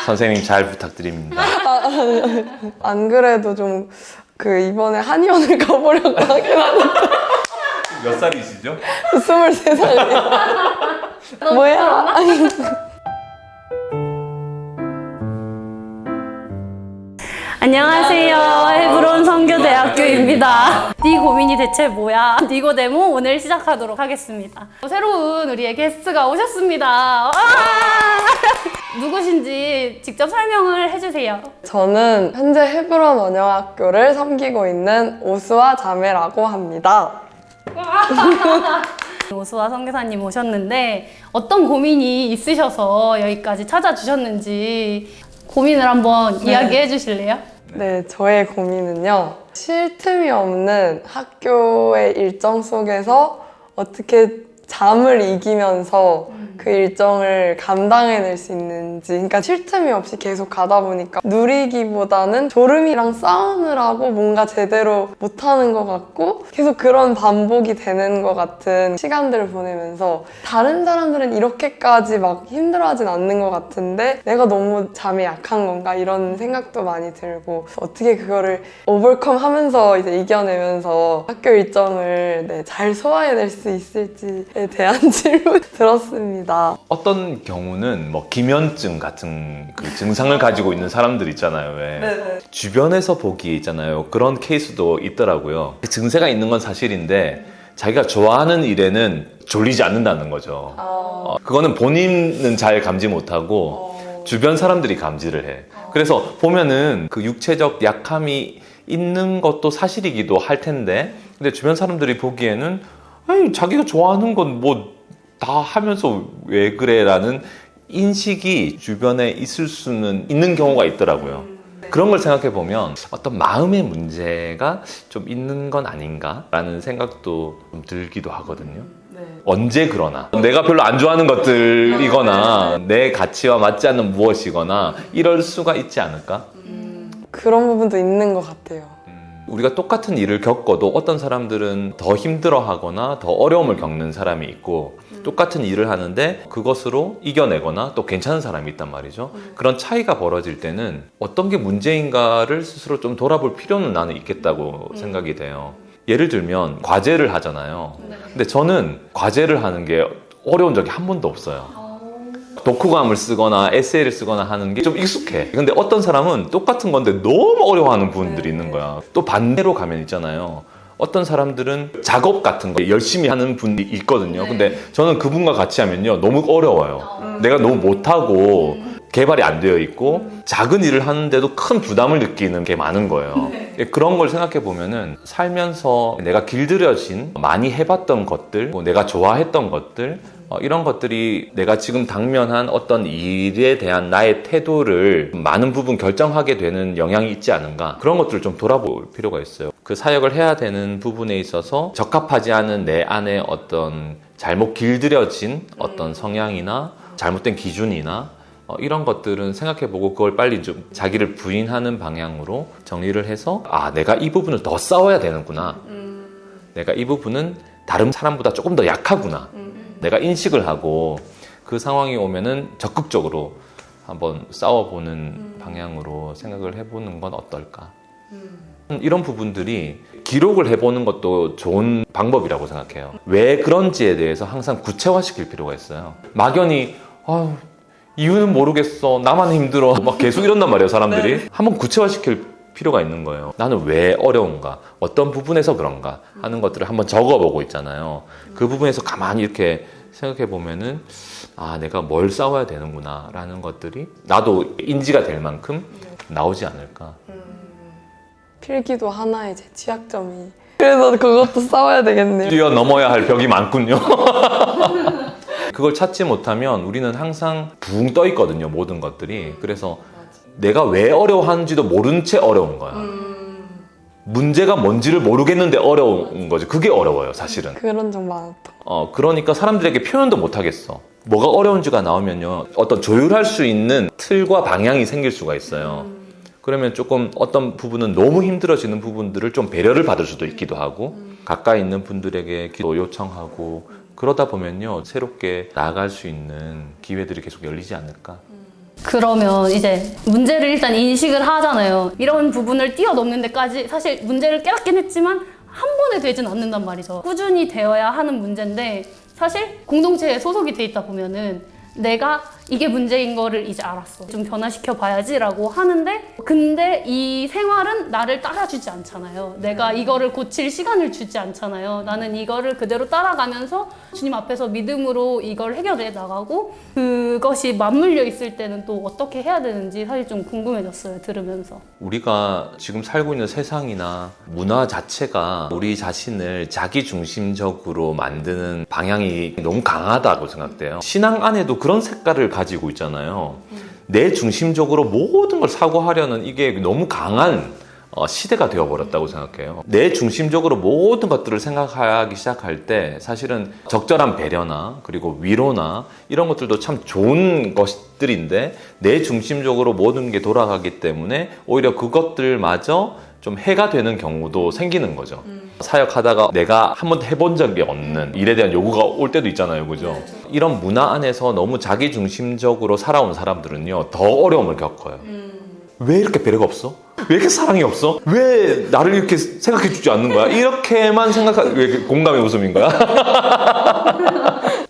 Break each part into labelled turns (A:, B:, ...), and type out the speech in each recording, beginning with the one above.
A: 선생님 잘 부탁드립니다.
B: 안 그래도 좀 이번에 한의원을 가보려고 하긴 하는데
A: 몇 살이시죠?
B: 23살이에요. 뭐야?
C: 안녕하세요. 헤브론 성교대학교입니다. 네 고민이 대체 뭐야? 니고데모 오늘 시작하도록 하겠습니다. 새로운 우리의 게스트가 오셨습니다. 와! 누구신지 직접 설명을 해주세요.
B: 저는 현재 헤브론 원영학교를 섬기고 있는 오수아 자매라고 합니다.
C: 오수아 선교사님 오셨는데 어떤 고민이 있으셔서 여기까지 찾아주셨는지 고민을 한번 이야기해 주실래요?
B: 네, 저의 고민은요. 쉴 틈이 없는 학교의 일정 속에서 어떻게 잠을 이기면서 그 일정을 감당해낼 수 있는지. 그러니까 쉴 틈이 없이 계속 가다 보니까 누리기보다는 졸음이랑 싸우느라고 뭔가 제대로 못하는 것 같고 계속 그런 반복이 되는 것 같은 시간들을 보내면서 다른 사람들은 이렇게까지 막 힘들어하진 않는 것 같은데 내가 너무 잠에 약한 건가 이런 생각도 많이 들고 어떻게 그거를 오버컴 하면서 이제 이겨내면서 학교 일정을 잘 소화해낼 수 있을지에 대한 질문 들었습니다.
A: 어떤 경우는 뭐 기면증 같은 그 증상을 가지고 있는 사람들 있잖아요. 왜?
B: 네네.
A: 주변에서 보기에 있잖아요. 그런 케이스도 있더라고요. 증세가 있는 건 사실인데 자기가 좋아하는 일에는 졸리지 않는다는 거죠. 그거는 본인은 잘 감지 못하고 주변 사람들이 감지를 해. 그래서 보면은 그 육체적 약함이 있는 것도 사실이기도 할 텐데 근데 주변 사람들이 보기에는 아니, 자기가 좋아하는 건 뭐 다 하면서 왜 그래? 라는 인식이 주변에 있을 수는 있는 경우가 있더라고요. 그런 걸 생각해 보면 어떤 마음의 문제가 좀 있는 건 아닌가? 라는 생각도 좀 들기도 하거든요. 언제 그러나 내가 별로 안 좋아하는 것들이거나 내 가치와 맞지 않는 무엇이거나 이럴 수가 있지 않을까?
B: 그런 부분도 있는 것 같아요.
A: 우리가 똑같은 일을 겪어도 어떤 사람들은 더 힘들어하거나 더 어려움을 겪는 사람이 있고 똑같은 일을 하는데 그것으로 이겨내거나 또 괜찮은 사람이 있단 말이죠. 그런 차이가 벌어질 때는 어떤 게 문제인가를 스스로 좀 돌아볼 필요는 나는 있겠다고 생각이 돼요. 예를 들면 과제를 하잖아요. 근데 저는 과제를 하는 게 어려운 적이 한 번도 없어요. 독후감을 쓰거나 에세이를 쓰거나 하는 게 좀 익숙해. 근데 어떤 사람은 똑같은 건데 너무 어려워하는 부분들이 있는 거야. 또 반대로 가면 있잖아요. 어떤 사람들은 작업 같은 거 열심히 하는 분이 있거든요. 근데 저는 그분과 같이 하면요 너무 어려워요. 내가 너무 못하고 개발이 안 되어 있고 작은 일을 하는데도 큰 부담을 느끼는 게 많은 거예요. 그런 걸 생각해 보면은 살면서 내가 길들여진 많이 해봤던 것들, 뭐 내가 좋아했던 것들 이런 것들이 내가 지금 당면한 어떤 일에 대한 나의 태도를 많은 부분 결정하게 되는 영향이 있지 않은가 그런 것들을 좀 돌아볼 필요가 있어요. 그 사역을 해야 되는 부분에 있어서 적합하지 않은 내 안에 어떤 잘못 길들여진 어떤 성향이나 잘못된 기준이나 이런 것들은 생각해보고 그걸 빨리 좀 자기를 부인하는 방향으로 정리를 해서 내가 이 부분을 더 싸워야 되는구나. 내가 이 부분은 다른 사람보다 조금 더 약하구나. 내가 인식을 하고 그 상황이 오면은 적극적으로 한번 싸워보는 방향으로 생각을 해보는 건 어떨까. 이런 부분들이 기록을 해보는 것도 좋은 방법이라고 생각해요. 왜 그런지에 대해서 항상 구체화시킬 필요가 있어요. 막연히 이유는 모르겠어. 나만 힘들어. 막 계속 이런단 말이에요, 사람들이. 한번 구체화시킬 필요가 있는 거예요. 나는 왜 어려운가? 어떤 부분에서 그런가? 하는 것들을 한번 적어보고 있잖아요. 그 부분에서 가만히 이렇게 생각해 보면은 내가 뭘 싸워야 되는구나 라는 것들이 나도 인지가 될 만큼 나오지 않을까.
B: 필기도 하나의 제 취약점이. 그래서 그것도 싸워야 되겠네요.
A: 뛰어넘어야 할 벽이 많군요. 그걸 찾지 못하면 우리는 항상 붕 떠 있거든요, 모든 것들이. 그래서 내가 왜 어려워하는지도 모른 채 어려운 거야. 문제가 뭔지를 모르겠는데 어려운 거지. 그게 어려워요, 사실은.
B: 그런 적 많았다.
A: 그러니까 사람들에게 표현도 못 하겠어. 뭐가 어려운지가 나오면요, 어떤 조율할 수 있는 틀과 방향이 생길 수가 있어요. 그러면 조금 어떤 부분은 너무 힘들어지는 부분들을 좀 배려를 받을 수도 있기도 하고 가까이 있는 분들에게 기도 요청하고 그러다 보면요 새롭게 나아갈 수 있는 기회들이 계속 열리지 않을까
C: 그러면 이제 문제를 일단 인식을 하잖아요. 이런 부분을 뛰어넘는 데까지 사실 문제를 깨닫긴 했지만 한 번에 되진 않는단 말이죠. 꾸준히 되어야 하는 문제인데 사실 공동체에 소속이 돼 있다 보면은 내가 이게 문제인 거를 이제 알았어. 좀 변화시켜 봐야지라고 하는데 근데 이 생활은 나를 따라주지 않잖아요. 내가 이거를 고칠 시간을 주지 않잖아요. 나는 이거를 그대로 따라가면서 주님 앞에서 믿음으로 이걸 해결해 나가고 그것이 맞물려 있을 때는 또 어떻게 해야 되는지 사실 좀 궁금해졌어요. 들으면서.
A: 우리가 지금 살고 있는 세상이나 문화 자체가 우리 자신을 자기중심적으로 만드는 방향이 너무 강하다고 생각돼요. 신앙 안에도 그런 색깔을 가지고 있잖아요. 내 중심적으로 모든 걸 사고하려는 이게 너무 강한 시대가 되어버렸다고 생각해요. 내 중심적으로 모든 것들을 생각하기 시작할 때 사실은 적절한 배려나 그리고 위로나 이런 것들도 참 좋은 것들인데 내 중심적으로 모든 게 돌아가기 때문에 오히려 그것들마저 좀 해가 되는 경우도 생기는 거죠. 사역하다가 내가 한 번도 해본 적이 없는 일에 대한 요구가 올 때도 있잖아요. 그죠? 이런 문화 안에서 너무 자기중심적으로 살아온 사람들은요, 더 어려움을 겪어요. 왜 이렇게 배려가 없어? 왜 이렇게 사랑이 없어? 왜 나를 이렇게 생각해 주지 않는 거야? 이렇게만 왜 공감의 웃음인 거야?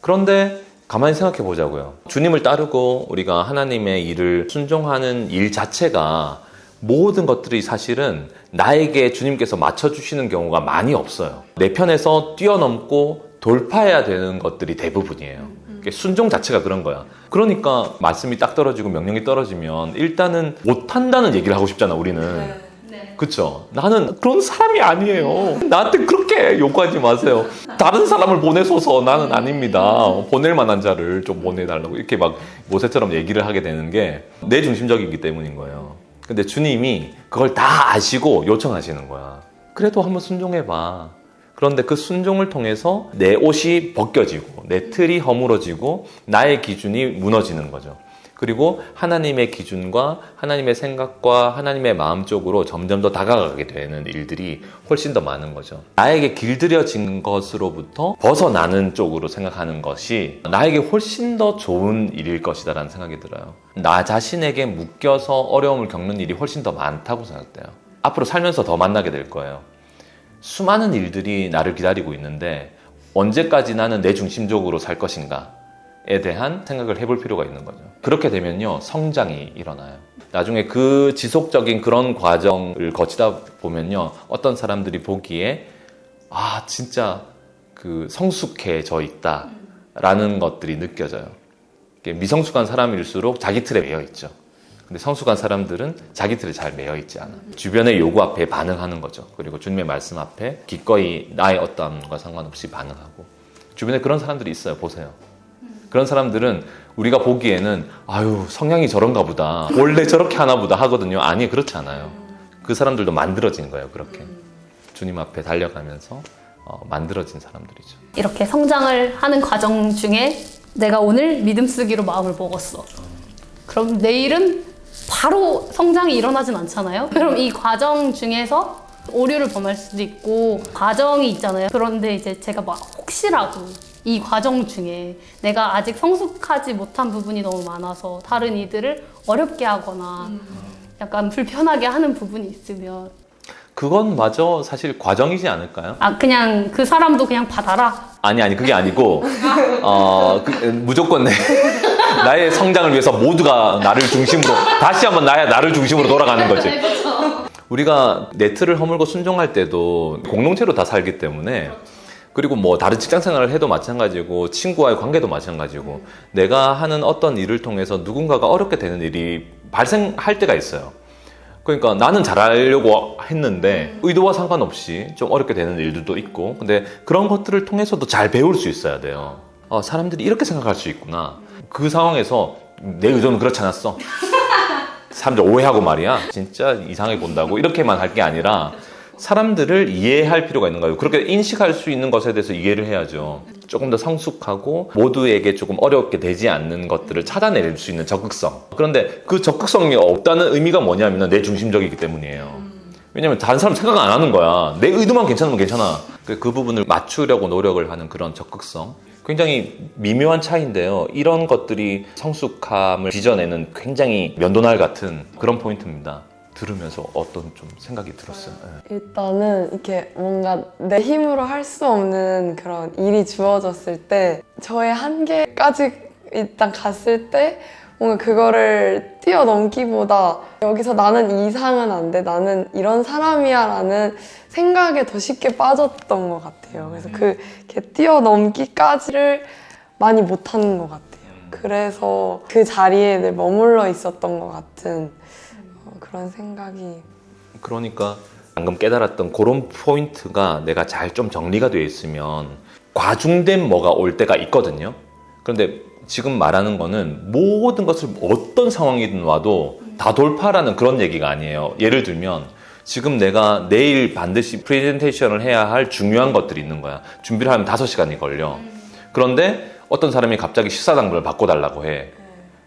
A: 그런데 가만히 생각해 보자고요. 주님을 따르고 우리가 하나님의 일을 순종하는 일 자체가 모든 것들이 사실은 나에게 주님께서 맞춰주시는 경우가 많이 없어요. 내 편에서 뛰어넘고 돌파해야 되는 것들이 대부분이에요. 순종 자체가 그런 거야. 그러니까 말씀이 딱 떨어지고 명령이 떨어지면 일단은 못한다는 얘기를 하고 싶잖아, 우리는. 그쵸? 나는 그런 사람이 아니에요. 나한테 그렇게 요구하지 마세요. 다른 사람을 보내소서. 나는 아닙니다. 보낼 만한 자를 좀 보내달라고 이렇게 막 모세처럼 얘기를 하게 되는 게 내 중심적이기 때문인 거예요. 근데 주님이 그걸 다 아시고 요청하시는 거야. 그래도 한번 순종해봐. 그런데 그 순종을 통해서 내 옷이 벗겨지고 내 틀이 허물어지고 나의 기준이 무너지는 거죠. 그리고 하나님의 기준과 하나님의 생각과 하나님의 마음 쪽으로 점점 더 다가가게 되는 일들이 훨씬 더 많은 거죠. 나에게 길들여진 것으로부터 벗어나는 쪽으로 생각하는 것이 나에게 훨씬 더 좋은 일일 것이다라는 생각이 들어요. 나 자신에게 묶여서 어려움을 겪는 일이 훨씬 더 많다고 생각돼요. 앞으로 살면서 더 만나게 될 거예요. 수많은 일들이 나를 기다리고 있는데 언제까지 나는 내 중심적으로 살 것인가에 대한 생각을 해볼 필요가 있는 거죠. 그렇게 되면요, 성장이 일어나요. 나중에 그 지속적인 그런 과정을 거치다 보면요, 어떤 사람들이 보기에 아, 진짜 그 성숙해져 있다라는 것들이 느껴져요. 미성숙한 사람일수록 자기 틀에 매여 있죠. 근데 성숙한 사람들은 자기 틀에 잘 매여 있지 않아. 주변의 요구 앞에 반응하는 거죠. 그리고 주님의 말씀 앞에 기꺼이 나의 어떠함과 상관없이 반응하고. 주변에 그런 사람들이 있어요. 보세요. 그런 사람들은 우리가 보기에는 아유, 성향이 저런가 보다, 원래 저렇게 하나 보다 하거든요. 아니, 그렇지 않아요. 그 사람들도 만들어진 거예요. 그렇게 주님 앞에 달려가면서 만들어진 사람들이죠.
C: 이렇게 성장을 하는 과정 중에 내가 오늘 믿음 쓰기로 마음을 먹었어. 그럼 내일은 바로 성장이 일어나진 않잖아요. 그럼 이 과정 중에서 오류를 범할 수도 있고 과정이 있잖아요. 그런데 이제 제가 막 혹시라도 이 과정 중에 내가 아직 성숙하지 못한 부분이 너무 많아서 다른 이들을 어렵게 하거나 약간 불편하게 하는 부분이 있으면
A: 그건 마저 사실 과정이지 않을까요?
C: 아, 그냥 그 사람도 그냥 받아라?
A: 아니 그게 아니고 무조건 나의 성장을 위해서 모두가 나를 중심으로 다시 한번 나를 중심으로 돌아가는 거지. 우리가 내 틀을 허물고 순종할 때도 공동체로 다 살기 때문에, 그리고 뭐 다른 직장 생활을 해도 마찬가지고 친구와의 관계도 마찬가지고 내가 하는 어떤 일을 통해서 누군가가 어렵게 되는 일이 발생할 때가 있어요. 그러니까 나는 잘하려고 했는데 의도와 상관없이 좀 어렵게 되는 일들도 있고, 근데 그런 것들을 통해서도 잘 배울 수 있어야 돼요. 사람들이 이렇게 생각할 수 있구나. 그 상황에서 내 의도는 그렇지 않았어. 사람들 오해하고 말이야. 진짜 이상하게 본다고 이렇게만 할 게 아니라 사람들을 이해할 필요가 있는 거예요. 그렇게 인식할 수 있는 것에 대해서 이해를 해야죠. 조금 더 성숙하고 모두에게 조금 어렵게 되지 않는 것들을 찾아낼 수 있는 적극성. 그런데 그 적극성이 없다는 의미가 뭐냐면 내 중심적이기 때문이에요. 왜냐면 다른 사람 생각 안 하는 거야. 내 의도만 괜찮으면 괜찮아. 그 부분을 맞추려고 노력을 하는 그런 적극성. 굉장히 미묘한 차이인데요. 이런 것들이 성숙함을 빚어내는 굉장히 면도날 같은 그런 포인트입니다. 들으면서 어떤 좀 생각이 들었어요. 네.
B: 일단은 이렇게 뭔가 내 힘으로 할 수 없는 그런 일이 주어졌을 때 저의 한계까지 일단 갔을 때 뭔가 그거를 뛰어넘기보다 여기서 나는 이상은 안 돼, 나는 이런 사람이야 라는 생각에 더 쉽게 빠졌던 것 같아요. 그래서 그렇게 뛰어넘기까지를 많이 못하는 것 같아요. 그래서 그 자리에 늘 머물러 있었던 것 같은 그런 생각이.
A: 그러니까 방금 깨달았던 그런 포인트가 내가 잘 좀 정리가 되어 있으면 과중된 뭐가 올 때가 있거든요. 그런데 지금 말하는 거는 모든 것을 어떤 상황이든 와도 다 돌파라는 그런 얘기가 아니에요. 예를 들면 지금 내가 내일 반드시 프레젠테이션을 해야 할 중요한 것들이 있는 거야. 준비를 하면 5시간이 걸려. 그런데 어떤 사람이 갑자기 식사 당번을 바꿔달라고 해.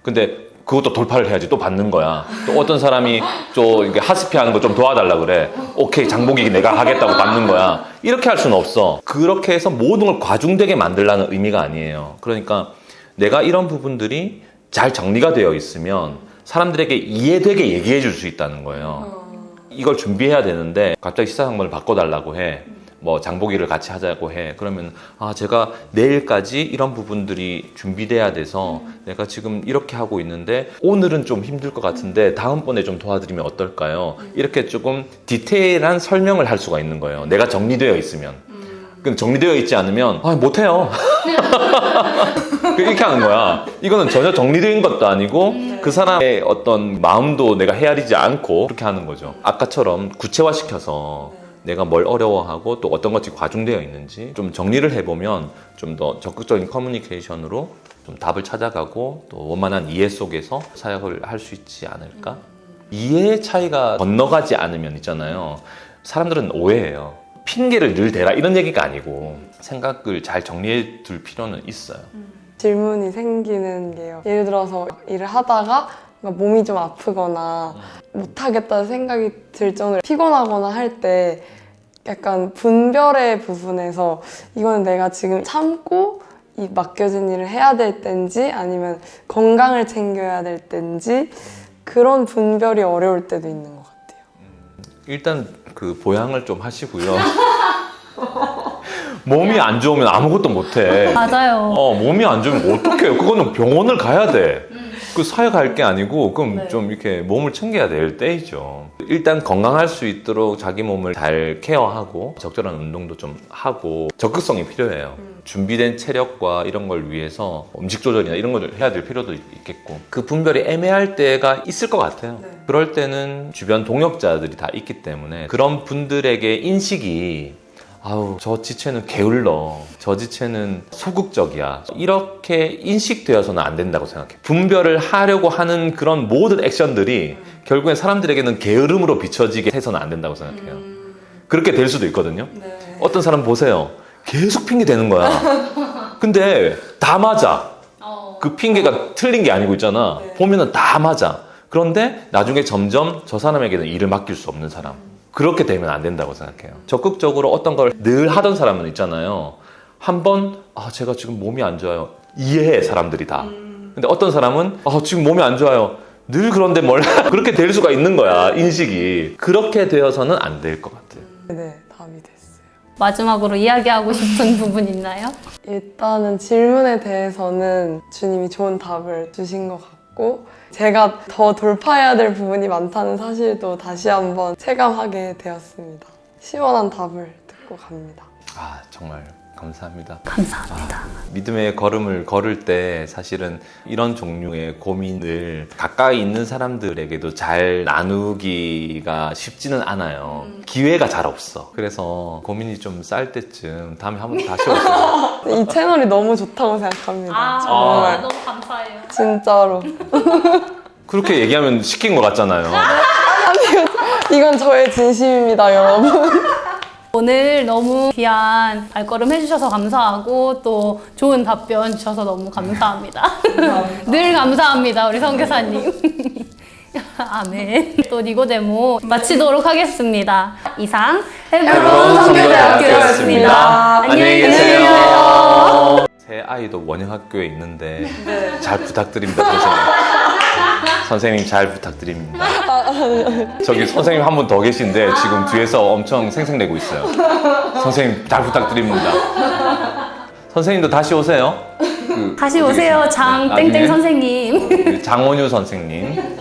A: 근데 그것도 돌파를 해야지 또 받는 거야. 또 어떤 사람이 좀 이렇게 하스피 하는 거 좀 도와달라고 그래. 오케이, 장보기 내가 하겠다고 받는 거야. 이렇게 할 수는 없어. 그렇게 해서 모든 걸 과중되게 만들라는 의미가 아니에요. 그러니까 내가 이런 부분들이 잘 정리가 되어 있으면 사람들에게 이해되게 얘기해 줄 수 있다는 거예요. 이걸 준비해야 되는데 갑자기 식사 당번을 바꿔달라고 해. 뭐 장보기를 같이 하자고 해. 그러면 제가 내일까지 이런 부분들이 준비돼야 돼서 내가 지금 이렇게 하고 있는데 오늘은 좀 힘들 것 같은데 다음번에 좀 도와드리면 어떨까요? 이렇게 조금 디테일한 설명을 할 수가 있는 거예요. 내가 정리되어 있으면. 근데 정리되어 있지 않으면 못해요. 이렇게 하는 거야. 이거는 전혀 정리된 것도 아니고 그 사람의 어떤 마음도 내가 헤아리지 않고 그렇게 하는 거죠. 아까처럼 구체화시켜서 내가 뭘 어려워하고 또 어떤 것이 과중되어 있는지 좀 정리를 해보면 좀 더 적극적인 커뮤니케이션으로 좀 답을 찾아가고 또 원만한 이해 속에서 사역을 할 수 있지 않을까? 이해의 차이가 건너가지 않으면 있잖아요. 사람들은 오해해요. 핑계를 늘 대라 이런 얘기가 아니고 생각을 잘 정리해 둘 필요는 있어요.
B: 질문이 생기는 게요. 예를 들어서 일을 하다가 몸이 좀 아프거나 못하겠다는 생각이 들 정도로 피곤하거나 할 때 약간 분별의 부분에서 이건 내가 지금 참고 이 맡겨진 일을 해야 될 땐지 아니면 건강을 챙겨야 될 땐지 그런 분별이 어려울 때도 있는 것 같아요.
A: 일단 그 보양을 좀 하시고요. 몸이 안 좋으면 아무것도 못해.
C: 맞아요.
A: 몸이 안 좋으면 어떡해요? 그거는 병원을 가야 돼. 그 사역할 게 아니고 그럼 좀 이렇게 몸을 챙겨야 될 때이죠. 일단 건강할 수 있도록 자기 몸을 잘 케어하고 적절한 운동도 좀 하고 적극성이 필요해요. 준비된 체력과 이런 걸 위해서 음식 조절이나 이런 걸 해야 될 필요도 있겠고 그 분별이 애매할 때가 있을 것 같아요. 그럴 때는 주변 동역자들이 다 있기 때문에 그런 분들에게 인식이 저 지체는 게을러. 저 지체는 소극적이야. 이렇게 인식되어서는 안 된다고 생각해. 분별을 하려고 하는 그런 모든 액션들이 결국엔 사람들에게는 게으름으로 비춰지게 해서는 안 된다고 생각해요. 그렇게 될 수도 있거든요. 어떤 사람 보세요. 계속 핑계 대는 거야. 근데 다 맞아. 그 핑계가 틀린 게 아니고 있잖아. 보면은 다 맞아. 그런데 나중에 점점 저 사람에게는 일을 맡길 수 없는 사람. 그렇게 되면 안 된다고 생각해요. 적극적으로 어떤 걸 늘 하던 사람은 있잖아요. 한번 제가 지금 몸이 안 좋아요. 이해해 사람들이 다. 근데 어떤 사람은 지금 몸이 안 좋아요. 늘 그런데 뭘 그렇게 될 수가 있는 거야. 인식이. 그렇게 되어서는 안 될 것 같아요.
B: 네, 답이 됐어요.
C: 마지막으로 이야기하고 싶은 부분 있나요?
B: 일단은 질문에 대해서는 주님이 좋은 답을 주신 것 같고 제가 더 돌파해야 될 부분이 많다는 사실도 다시 한번 체감하게 되었습니다. 시원한 답을 듣고 갑니다.
A: 정말 감사합니다.
C: 감사합니다.
A: 믿음의 걸음을 걸을 때 사실은 이런 종류의 고민을 가까이 있는 사람들에게도 잘 나누기가 쉽지는 않아요. 기회가 잘 없어. 그래서 고민이 좀 쌓일 때쯤 다음에 한번 다시 오세요.
B: 이 채널이 너무 좋다고 생각합니다. 정말.
C: 너무 감사해요.
B: 진짜로.
A: 그렇게 얘기하면 시킨 것 같잖아요.
B: 이건 저의 진심입니다, 여러분.
C: 오늘 너무 귀한 발걸음 해주셔서 감사하고 또 좋은 답변 주셔서 너무 감사합니다. 늘 감사합니다, 우리 선교사님. 아멘. 또 니고데모 마치도록 하겠습니다. 이상 헤브론 선교대학교였습니다. 안녕히 계세요.
A: 새 아이도 원형학교에 있는데
B: 네.
A: 잘 부탁드립니다, 선생님. 선생님 잘 부탁드립니다. 저기 선생님 한 분 더 계신데 지금 뒤에서 엄청 생색내고 있어요. 선생님 잘 부탁드립니다. 선생님도 다시 오세요.
C: 다시 오세요, 장
A: 나중에
C: 땡땡 선생님.
A: 장원유 선생님.